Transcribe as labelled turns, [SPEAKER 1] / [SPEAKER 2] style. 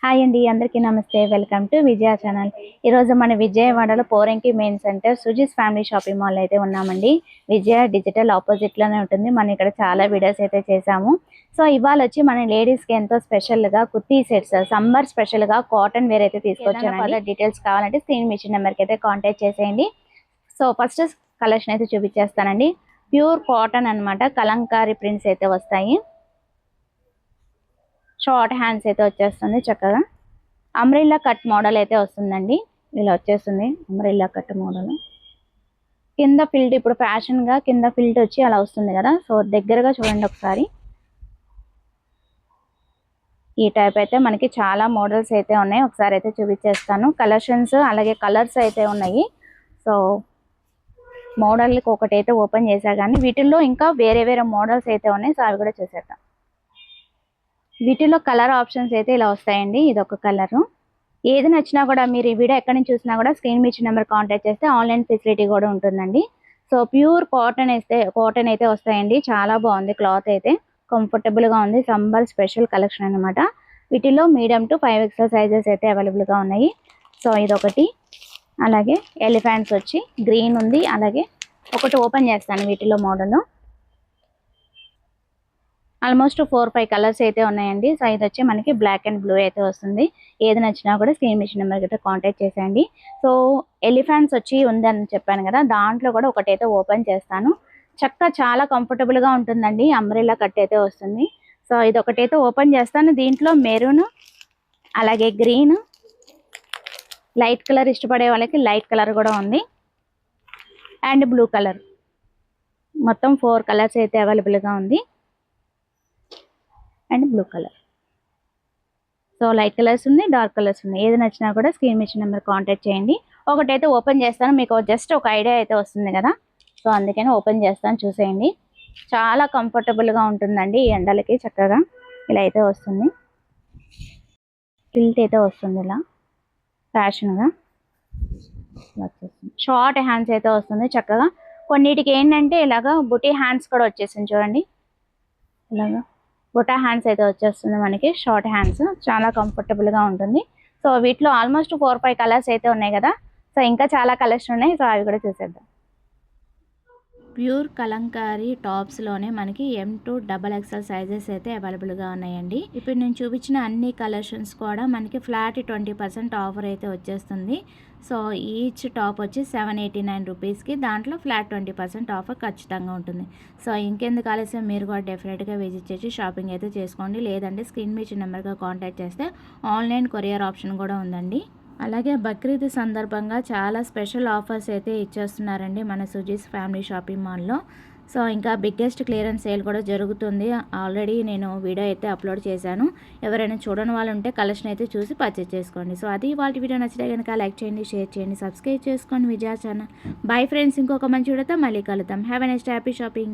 [SPEAKER 1] Hi అండి, అందరికీ నమస్తే. Welcome to Vijaya channel. ఈరోజు మన విజయవాడలో Poranki main centre Suji's family shopping mall అయితే ఉన్నామండి. విజయ డిజిటల్ ఆపోజిట్లోనే ఉంటుంది. మనం ఇక్కడ చాలా వీడియోస్ అయితే చేసాము. సో ఇవాళ వచ్చి మన లేడీస్కి ఎంతో స్పెషల్గా కుర్తీ సెట్స్ సమ్మర్ స్పెషల్గా కాటన్ వేర్ అయితే తీసుకొచ్చాను. డీటెయిల్స్ కావాలంటే స్క్రీన్ మిషన్ నెంబర్కి అయితే కాంటాక్ట్ చేసేయండి. సో ఫస్ట్ కలెక్షన్ అయితే చూపించేస్తానండి. ప్యూర్ కాటన్ అనమాట, కలంకారీ ప్రింట్స్ అయితే వస్తాయి. షార్ట్ హ్యాండ్స్ అయితే వచ్చేస్తుంది. చక్కగా అంబ్రెల్లా కట్ మోడల్ అయితే వస్తుందండి. ఇలా వచ్చేస్తుంది అంబ్రెల్లా కట్ మోడల్. కింద ఫిల్ట్ ఇప్పుడు ఫ్యాషన్గా కింద ఫిల్ట్ వచ్చి అలా వస్తుంది కదా. సో దగ్గరగా చూడండి ఒకసారి. ఈ టైప్ అయితే మనకి చాలా మోడల్స్ అయితే ఉన్నాయి. ఒకసారి అయితే చూపించేస్తాను. కలెక్షన్స్ అలాగే కలర్స్ అయితే ఉన్నాయి. సో మోడల్కి ఒకటైతే ఓపెన్ చేసా, కానీ వీటిల్లో ఇంకా వేరే వేరే మోడల్స్ అయితే ఉన్నాయి. సో అవి కూడా చూసేద్దాం. వీటిలో కలర్ ఆప్షన్స్ అయితే ఇలా వస్తాయండి. ఇది ఒక కలరు. ఏది నచ్చినా కూడా మీరు ఈ వీడియో ఎక్కడి నుంచి చూసినా కూడా స్క్రీన్ మీద నెంబర్ కాంటాక్ట్ చేస్తే ఆన్లైన్ ఫెసిలిటీ కూడా ఉంటుందండి. సో ప్యూర్ కాటన్ అయితే వస్తాయండి. చాలా బాగుంది క్లాత్ అయితే, కంఫర్టబుల్గా ఉంది. సమ్మర్ స్పెషల్ కలెక్షన్ అనమాట. వీటిలో మీడియం టు 5XL సైజెస్ అయితే అవైలబుల్గా ఉన్నాయి. సో ఇదొకటి. అలాగే ఎలిఫెంట్స్ వచ్చి గ్రీన్ ఉంది. అలాగే ఒకటి ఓపెన్ చేస్తాను. వీటిలో మోడల్ ఆల్మోస్ట్ 4-5 కలర్స్ అయితే ఉన్నాయండి. సో ఇది వచ్చి మనకి బ్లాక్ అండ్ బ్లూ అయితే వస్తుంది. ఏది నచ్చినా కూడా స్క్రీన్ మిషన్ నెంబర్కి అయితే కాంటాక్ట్ చేసేయండి. సో ఎలిఫెంట్స్ వచ్చి ఉందని చెప్పాను కదా, దాంట్లో కూడా ఒకటైతే ఓపెన్ చేస్తాను. చాలా కంఫర్టబుల్గా ఉంటుందండి. అంబ్రెల్లా కట్ అయితే వస్తుంది. సో ఇది ఒకటైతే ఓపెన్ చేస్తాను. దీంట్లో మెరూన్ అలాగే గ్రీన్, లైట్ కలర్ ఇష్టపడే వాళ్ళకి లైట్ కలర్ కూడా ఉంది, అండ్ బ్లూ కలర్. మొత్తం 4 కలర్స్ అయితే అవైలబుల్గా ఉంది, and blue colour. So light colours ఉన్నాయి, డార్క్ కలర్స్ ఉన్నాయి. ఏది నచ్చినా కూడా స్క్రీన్ మిషన్ నెంబర్ కాంటాక్ట్ చేయండి. ఒకటైతే ఓపెన్ చేస్తాను, మీకు జస్ట్ ఒక ఐడియా అయితే వస్తుంది కదా. సో అందుకని ఓపెన్ చేస్తాను, చూసేయండి. చాలా కంఫర్టబుల్గా ఉంటుందండి ఈ ఎండలకి. చక్కగా ఇలా అయితే వస్తుంది. టిల్ట్ అయితే వస్తుంది ఇలా ఫ్యాషన్గా వచ్చేస్తుంది. షార్ట్ హ్యాండ్స్ అయితే వస్తుంది చక్కగా. కొన్నిటికి ఏంటంటే ఇలాగా బుటీ హ్యాండ్స్ కూడా వచ్చేసింది చూడండి. ఇలాగా బుటా హ్యాండ్స్ అయితే వచ్చేస్తుంది మనకి. షార్ట్ హ్యాండ్స్ చాలా కంఫర్టబుల్గా ఉంటుంది. సో వీటిలో ఆల్మోస్ట్ 4-5 కలర్స్ అయితే ఉన్నాయి కదా. సో ఇంకా చాలా కలర్స్ ఉన్నాయి. సో అవి కూడా చూసేద్దాం. ప్యూర్ కలంకారీ టాప్స్లోనే మనకి M2 XXL సైజెస్ అయితే అవైలబుల్గా ఉన్నాయండి. ఇప్పుడు నేను చూపించిన అన్ని కలెక్షన్స్ కూడా మనకి ఫ్లాట్ 20% ఆఫర్ అయితే వచ్చేస్తుంది. సో ఈచ్ టాప్ వచ్చి 789 రూపీస్కి, దాంట్లో ఫ్లాట్ 20% ఆఫర్ ఖచ్చితంగా ఉంటుంది. సో ఇంకెందుకు ఆలస్యం, మీరు కూడా డెఫినెట్గా విజిట్ చేసి షాపింగ్ అయితే చేసుకోండి. లేదంటే స్క్రీన్ మీద నెంబర్గా కాంటాక్ట్ చేస్తే ఆన్లైన్ కొరియర్ ఆప్షన్ కూడా ఉందండి. అలాగే బక్రీద్ సందర్భంగా చాలా స్పెషల్ ఆఫర్స్ అయితే ఇచ్చేస్తున్నారండి మన సుజీస్ ఫ్యామిలీ షాపింగ్ మాల్లో. సో ఇంకా బిగ్గెస్ట్ క్లియరెన్స్ సేల్ కూడా జరుగుతుంది. ఆల్రెడీ నేను వీడియో అయితే అప్లోడ్ చేశాను. ఎవరైనా చూడని వాళ్ళు ఉంటే కలెక్షన్ అయితే చూసి పర్చేస్ చేసుకోండి. సో అది వాళ్ళ వీడియో నచ్చితే కనుక లైక్ చేయండి, షేర్ చేయండి, సబ్స్క్రైబ్ చేసుకోండి విజయ ఛానల్. బై ఫ్రెండ్స్, ఇంకొక మంచి వీడియోతో మళ్ళీ కలుద్దాం. Have a nice day, happy shopping.